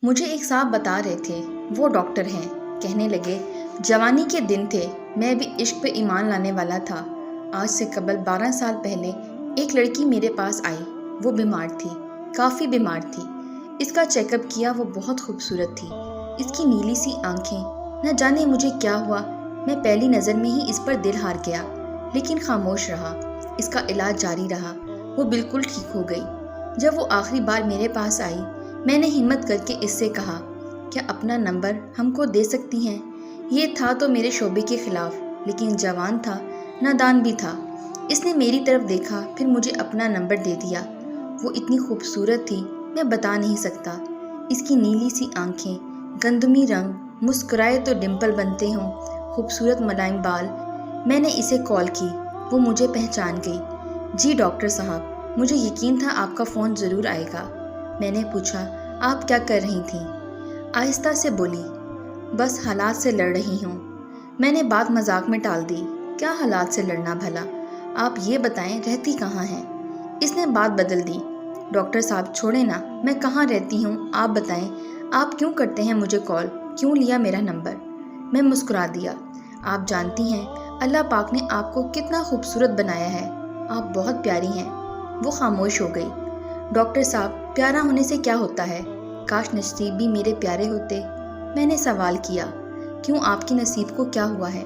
مجھے ایک صاحب بتا رہے تھے، وہ ڈاکٹر ہیں۔ کہنے لگے جوانی کے دن تھے، میں بھی عشق پہ ایمان لانے والا تھا۔ آج سے قبل 12 سال پہلے ایک لڑکی میرے پاس آئی۔ وہ بیمار تھی، کافی بیمار تھی۔ اس کا چیک اپ کیا، وہ بہت خوبصورت تھی۔ اس کی نیلی سی آنکھیں، نہ جانے مجھے کیا ہوا، میں پہلی نظر میں ہی اس پر دل ہار گیا، لیکن خاموش رہا۔ اس کا علاج جاری رہا، وہ بالکل ٹھیک ہو گئی۔ جب وہ آخری بار میرے پاس آئی، میں نے ہمت کر کے اس سے کہا، کیا اپنا نمبر ہم کو دے سکتی ہیں؟ یہ تھا تو میرے شعبے کے خلاف، لیکن جوان تھا، نادان بھی تھا۔ اس نے میری طرف دیکھا، پھر مجھے اپنا نمبر دے دیا۔ وہ اتنی خوبصورت تھی، میں بتا نہیں سکتا۔ اس کی نیلی سی آنکھیں، گندمی رنگ، مسکرائے تو ڈمپل بنتے ہوں، خوبصورت ملائم بال۔ میں نے اسے کال کی، وہ مجھے پہچان گئی۔ جی ڈاکٹر صاحب، مجھے یقین تھا آپ کا فون ضرور آئے گا۔ میں نے پوچھا، آپ کیا کر رہی تھیں؟ آہستہ سے بولی، بس حالات سے لڑ رہی ہوں۔ میں نے بات مذاق میں ٹال دی، کیا حالات سے لڑنا بھلا؟ آپ یہ بتائیں رہتی کہاں ہیں؟ اس نے بات بدل دی، ڈاکٹر صاحب چھوڑیں نا، میں کہاں رہتی ہوں آپ بتائیں، آپ کیوں کرتے ہیں مجھے کال، کیوں لیا میرا نمبر؟ میں مسکرا دیا، آپ جانتی ہیں اللہ پاک نے آپ کو کتنا خوبصورت بنایا ہے، آپ بہت پیاری ہیں۔ وہ خاموش ہو گئی۔ ڈاکٹر صاحب، پیارا ہونے سے کیا ہوتا ہے؟ کاش نصیب بھی میرے پیارے ہوتے۔ میں نے سوال کیا، کیوں آپ کی نصیب کو کیا ہوا ہے؟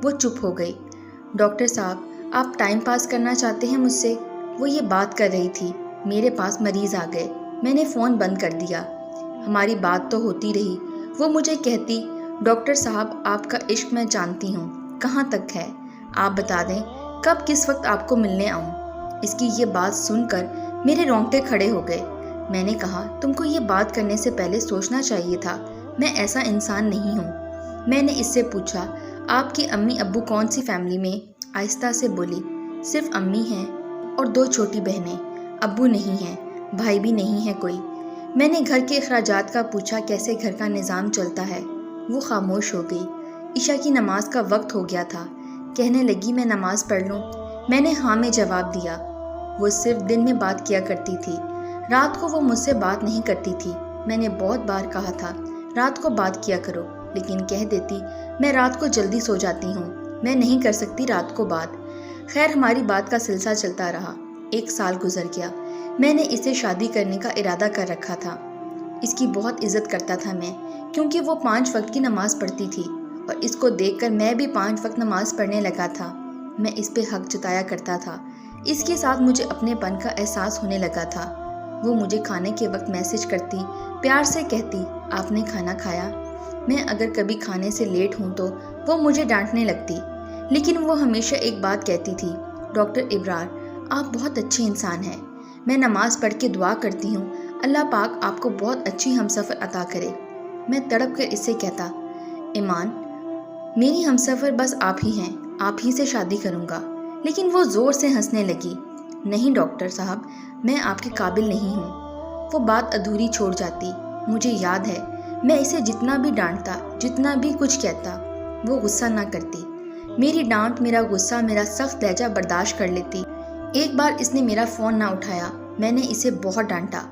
وہ چپ ہو گئی۔ ڈاکٹر صاحب، آپ ٹائم پاس کرنا چاہتے ہیں مجھ سے؟ وہ یہ بات کر رہی تھی، میرے پاس مریض آ گئے۔ میں نے فون بند کر دیا۔ ہماری بات تو ہوتی رہی۔ وہ مجھے کہتی، ڈاکٹر صاحب آپ کا عشق میں جانتی ہوں، کہاں تک ہے؟ آپ بتا دیں کب کس وقت آپ کو ملنے آؤں؟ اس کی یہ بات سن کر میرے رونگٹے کھڑے ہو گئے۔ میں نے کہا، تم کو یہ بات کرنے سے پہلے سوچنا چاہیے تھا، میں ایسا انسان نہیں ہوں۔ میں نے اس سے پوچھا، آپ کی امی ابو کون سی فیملی میں؟ آہستہ سے بولی، صرف امی ہیں اور 2 چھوٹی بہنیں، ابو نہیں ہیں، بھائی بھی نہیں ہے کوئی۔ میں نے گھر کے اخراجات کا پوچھا، کیسے گھر کا نظام چلتا ہے؟ وہ خاموش ہو گئی۔ عشاء کی نماز کا وقت ہو گیا تھا۔ کہنے لگی، میں نماز پڑھ لوں؟ میں نے ہاں میں جواب دیا۔ وہ صرف دن میں بات کیا کرتی تھی، رات کو وہ مجھ سے بات نہیں کرتی تھی۔ میں نے بہت بار کہا تھا رات کو بات کیا کرو، لیکن کہہ دیتی میں رات کو جلدی سو جاتی ہوں، میں نہیں کر سکتی رات کو بات۔ خیر ہماری بات کا سلسلہ چلتا رہا۔ 1 سال گزر گیا۔ میں نے اسے شادی کرنے کا ارادہ کر رکھا تھا۔ اس کی بہت عزت کرتا تھا میں، کیونکہ وہ 5 وقت کی نماز پڑھتی تھی، اور اس کو دیکھ کر میں بھی 5 وقت نماز پڑھنے لگا تھا۔ میں اس پہ حق جتایا کرتا تھا۔ اس کے ساتھ مجھے اپنے پن کا احساس ہونے لگا تھا۔ وہ مجھے کھانے کے وقت میسج کرتی، پیار سے کہتی، آپ نے کھانا کھایا؟ میں اگر کبھی کھانے سے لیٹ ہوں تو وہ مجھے ڈانٹنے لگتی، لیکن وہ ہمیشہ ایک بات کہتی تھی، ڈاکٹر ابرار آپ بہت اچھے انسان ہیں۔ میں نماز پڑھ کے دعا کرتی ہوں، اللہ پاک آپ کو بہت اچھی ہمسفر عطا کرے۔ میں تڑپ کر اس سے کہتا، ایمان میری ہمسفر بس آپ ہی ہیں، آپ ہی سے شادی کروں گا۔ لیکن وہ زور سے ہنسنے لگی، نہیں ڈاکٹر صاحب، میں آپ کے قابل نہیں ہوں۔ وہ بات ادھوری چھوڑ جاتی۔ مجھے یاد ہے میں اسے جتنا بھی ڈانٹتا، جتنا بھی کچھ کہتا، وہ غصہ نہ کرتی۔ میری ڈانٹ، میرا غصہ، میرا سخت لہجہ برداشت کر لیتی۔ ایک بار اس نے میرا فون نہ اٹھایا، میں نے اسے بہت ڈانٹا۔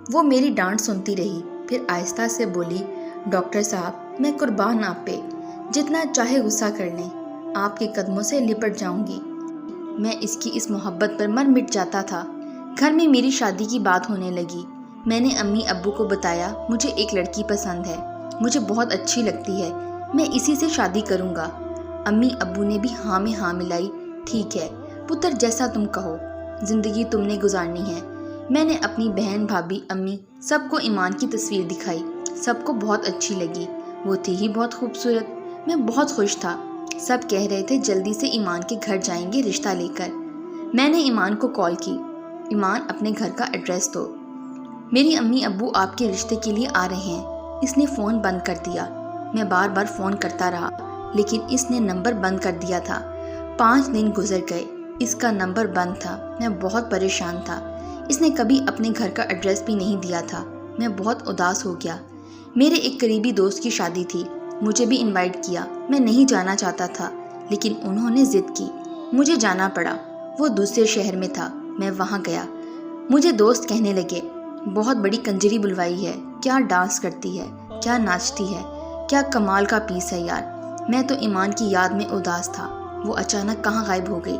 وہ میری ڈانٹ سنتی رہی، پھر آہستہ سے بولی، ڈاکٹر صاحب میں قربان آپ پہ، جتنا چاہے غصہ کر لیں، آپ کے قدموں سے لپٹ جاؤں گی۔ میں اس کی اس محبت پر مر مٹ جاتا تھا۔ گھر میں میری شادی کی بات ہونے لگی۔ میں نے امی ابو کو بتایا، مجھے ایک لڑکی پسند ہے، مجھے بہت اچھی لگتی ہے، میں اسی سے شادی کروں گا۔ امی ابو نے بھی ہاں میں ہاں ملائی، ٹھیک ہے پتر، جیسا تم کہو، زندگی تم نے گزارنی ہے۔ میں نے اپنی بہن، بھابھی، امی سب کو ایمان کی تصویر دکھائی، سب کو بہت اچھی لگی، وہ تھی ہی بہت خوبصورت۔ میں بہت خوش تھا۔ سب کہہ رہے تھے جلدی سے ایمان کے گھر جائیں گے رشتہ لے کر۔ میں نے ایمان کو کال کی، ایمان اپنے گھر کا ایڈریس دو، میری امی ابو آپ کے رشتے کے لیے آ رہے ہیں۔ اس نے فون بند کر دیا۔ میں بار بار فون کرتا رہا، لیکن اس نے نمبر بند کر دیا تھا۔ 5 دن گزر گئے، اس کا نمبر بند تھا۔ میں بہت پریشان تھا۔ اس نے کبھی اپنے گھر کا ایڈریس بھی نہیں دیا تھا۔ میں بہت اداس ہو گیا۔ میرے ایک قریبی دوست کی شادی تھی، مجھے بھی انوائٹ کیا۔ میں نہیں جانا چاہتا تھا، لیکن انہوں نے ضد کی، مجھے جانا پڑا۔ وہ دوسرے شہر میں تھا، میں وہاں گیا۔ مجھے دوست کہنے لگے، بہت بڑی کنجری بلوائی ہے، کیا ڈانس کرتی ہے، کیا ناچتی ہے، کیا کمال کا پیس ہے یار۔ میں تو ایمان کی یاد میں اداس تھا، وہ اچانک کہاں غائب ہو گئی۔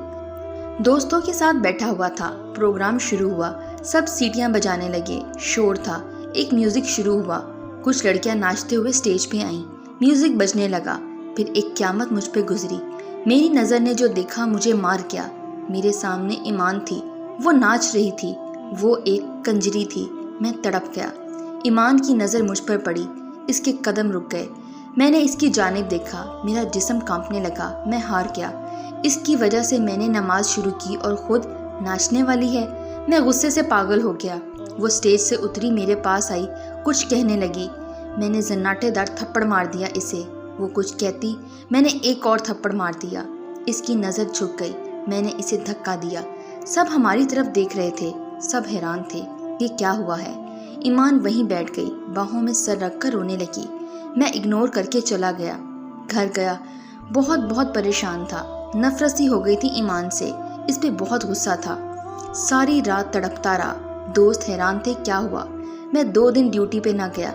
دوستوں کے ساتھ بیٹھا ہوا تھا، پروگرام شروع ہوا، سب سیٹیاں بجانے لگے، شور تھا، ایک میوزک شروع ہوا، کچھ لڑکیاں ناچتے ہوئے سٹیج پہ آئیں، میوزک بجنے لگا، پھر ایک قیامت مجھ پہ گزری۔ میری نظر نے جو دیکھا مجھے مار گیا۔ میرے سامنے ایمان تھی، وہ ناچ رہی تھی، وہ ایک کنجری تھی۔ میں تڑپ گیا۔ ایمان کی نظر مجھ پر پڑی، اس کے قدم رک گئے۔ میں نے اس کی جانب دیکھا، میرا جسم کانپنے لگا، میں ہار گیا۔ اس کی وجہ سے میں نے نماز شروع کی اور خود ناچنے والی ہے۔ میں غصے سے پاگل ہو گیا۔ وہ سٹیج سے اتری، میرے پاس آئی، کچھ کہنے لگی۔ میں نے زناٹے دار تھپڑ مار دیا اسے۔ وہ کچھ کہتی، میں نے ایک اور تھپڑ مار دیا۔ اس کی نظر جھک گئی، میں نے اسے دھکا دیا۔ سب ہماری طرف دیکھ رہے تھے، سب حیران تھے، یہ کیا ہوا ہے؟ ایمان وہیں بیٹھ گئی، باہوں میں سر رکھ کر رونے لگی۔ میں اگنور کر کے چلا گیا، گھر گیا، بہت پریشان تھا۔ نفرت سی ہو گئی تھی ایمان سے، اس پہ بہت غصہ تھا۔ ساری رات تڑپتا رہا، دوست حیران تھے کیا ہوا۔ میں 2 دن ڈیوٹی پہ نہ گیا۔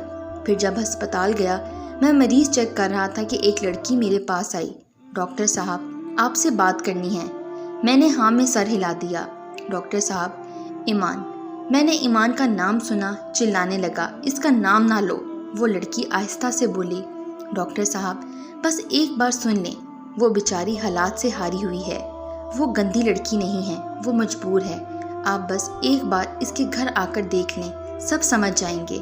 پھر جب ہسپتال گیا، میں مریض چیک کر رہا تھا کہ ایک لڑکی میرے پاس آئی۔ ڈاکٹر صاحب، آپ سے بات کرنی ہے۔ میں نے ہاں میں سر ہلا دیا۔ ڈاکٹر صاحب، ایمان۔ میں نے ایمان کا نام سنا، چلانے لگا، اس کا نام نہ لو۔ وہ لڑکی آہستہ سے بولی، ڈاکٹر صاحب بس ایک بار سن لیں، وہ بیچاری حالات سے ہاری ہوئی ہے، وہ گندی لڑکی نہیں ہے، وہ مجبور ہے، آپ بس ایک بار اس کے گھر آ کر دیکھ لیں، سب سمجھ جائیں گے۔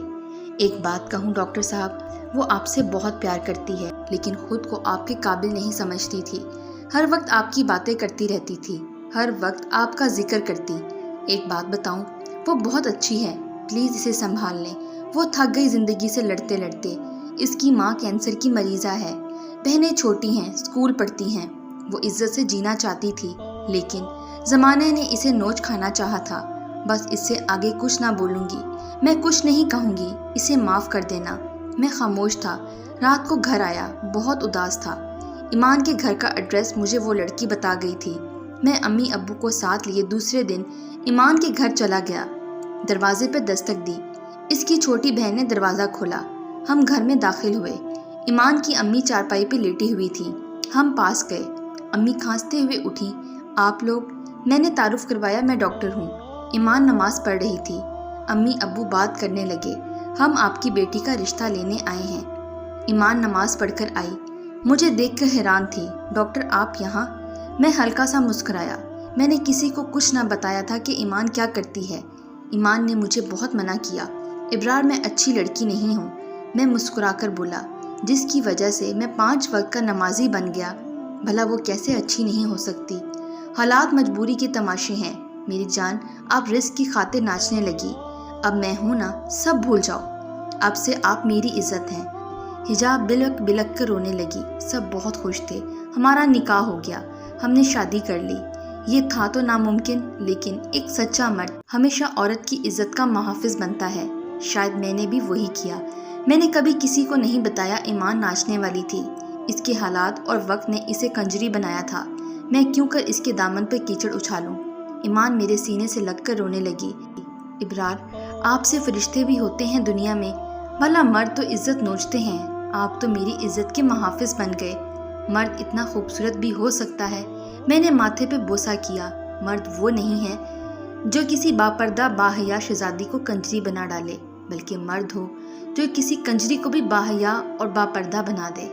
ایک بات کہوں ڈاکٹر صاحب، وہ آپ سے بہت پیار کرتی ہے، لیکن خود کو آپ کے قابل نہیں سمجھتی تھی، ہر وقت آپ کی باتیں کرتی رہتی تھی، ہر وقت آپ کا ذکر کرتی۔ ایک بات بتاؤں، وہ بہت اچھی ہے، پلیز اسے سنبھال لیں، وہ تھک گئی زندگی سے لڑتے لڑتے۔ اس کی ماں کینسر کی مریضہ ہے، بہنیں چھوٹی ہیں، اسکول پڑھتی ہیں، وہ عزت سے جینا چاہتی تھی، لیکن زمانے نے اسے نوچ کھانا چاہا تھا۔ بس اس سے آگے کچھ نہ بولوں گی، میں کچھ نہیں کہوں گی، اسے معاف کر دینا۔ میں خاموش تھا۔ رات کو گھر آیا، بہت اداس تھا۔ ایمان کے گھر کا ایڈریس مجھے وہ لڑکی بتا گئی تھی۔ میں امی ابو کو ساتھ لیے دوسرے دن ایمان کے گھر چلا گیا۔ دروازے پہ دستک دی، اس کی چھوٹی بہن نے دروازہ کھولا۔ ہم گھر میں داخل ہوئے۔ ایمان کی امی چارپائی پہ لیٹی ہوئی تھی، ہم پاس گئے۔ امی کھانستے ہوئے اٹھی، آپ لوگ؟ میں نے تعارف کروایا، میں ڈاکٹر ہوں۔ ایمان نماز پڑھ رہی تھی۔ امی ابو بات کرنے لگے، ہم آپ کی بیٹی کا رشتہ لینے آئے ہیں۔ ایمان نماز پڑھ کر آئی، مجھے دیکھ کر حیران تھی، ڈاکٹر آپ یہاں؟ میں ہلکا سا مسکرایا۔ میں نے کسی کو کچھ نہ بتایا تھا کہ ایمان کیا کرتی ہے۔ ایمان نے مجھے بہت منع کیا، ابرار میں اچھی لڑکی نہیں ہوں۔ میں مسکرا کر بولا، جس کی وجہ سے میں 5 وقت کا نمازی بن گیا، بھلا وہ کیسے اچھی نہیں ہو سکتی؟ حالات مجبوری کے تماشے ہیں میری جان، آپ رزق کی خاطر ناچنے لگی۔ اب میں ہوں نا، سب بھول جاؤ، اب سے آپ میری عزت ہیں۔ حجاب بلک بلک کر رونے لگی۔ سب بہت خوش تھے، ہمارا نکاح ہو گیا، ہم نے شادی کر لی۔ یہ تھا تو ناممکن، لیکن ایک سچا مرد ہمیشہ عورت کی عزت کا محافظ بنتا ہے۔ شاید میں نے بھی وہی کیا۔ میں نے کبھی کسی کو نہیں بتایا ایمان ناچنے والی تھی، اس کے حالات اور وقت نے اسے کنجری بنایا تھا۔ میں کیوں کر اس کے دامن پر کیچڑ اچھالوں؟ ایمان میرے سینے سے لگ کر رونے لگی۔ ابرار، آپ سے فرشتے بھی ہوتے ہیں دنیا میں، بھلا مرد تو عزت نوچتے ہیں، آپ تو میری عزت کے محافظ بن گئے۔ مرد اتنا خوبصورت بھی ہو سکتا ہے؟ میں نے ماتھے پہ بوسہ کیا۔ مرد وہ نہیں ہے جو کسی باپردہ باحیا شہزادی کو کنجری بنا ڈالے، بلکہ مرد ہو جو کسی کنجری کو بھی باحیا اور باپردہ بنا دے۔